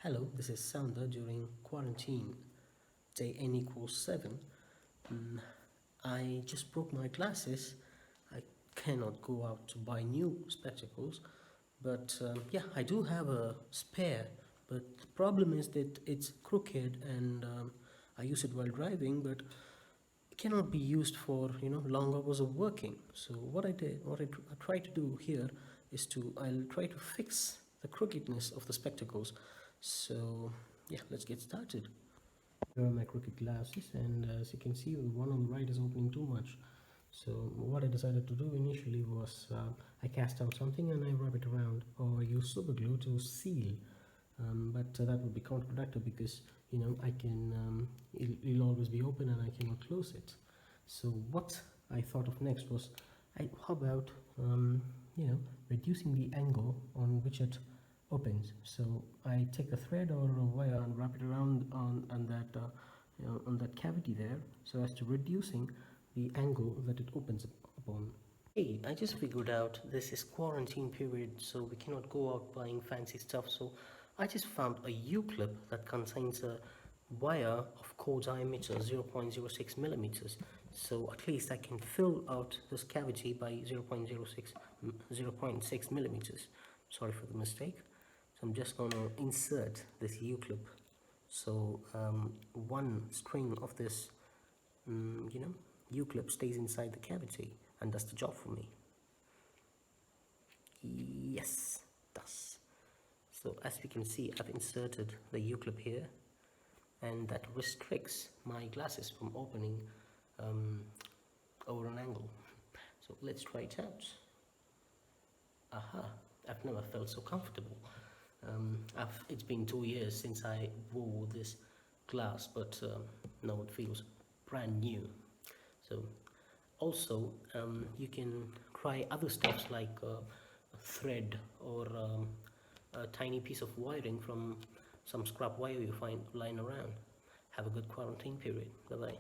Hello, this is Sandra during quarantine. Day N equals 7. Mm, I just broke my glasses. I cannot go out to buy new spectacles, but yeah, I do have a spare. But the problem is that it's crooked and I use it while driving, but it cannot be used for long hours of working. So I try to do here is I'll try to fix the crookedness of the spectacles. So yeah, let's get started. Here are my crooked glasses, and as you can see, the one on the right is opening too much. So what I decided to do initially was I cast out something and I rub it around, or use super glue to seal. But that would be counterproductive because I can it'll always be open and I cannot close it. So what I thought of next was, how about reducing the angle on which it opens. So I take a thread or a wire and wrap it around on that cavity there, so as to reducing the angle that it opens upon. Hey, I just figured out this is quarantine period, so we cannot go out buying fancy stuff. So I just found a U-clip that contains a wire of core diameter 0.06 millimeters. So at least I can fill out this cavity by 0.6 millimeters. Sorry for the mistake. So I'm just gonna insert this U-clip. So one string of this, U-clip stays inside the cavity and does the job for me. Yes, does. So as we can see, I've inserted the U-clip here, and that restricts my glasses from opening over an angle. So let's try it out. Aha, I've never felt so comfortable. It's been 2 years since I wore this glass, but now it feels brand new. So also you can try other stuffs like a thread or a tiny piece of wiring from some scrap wire you find lying around. Have a good quarantine period. Bye bye.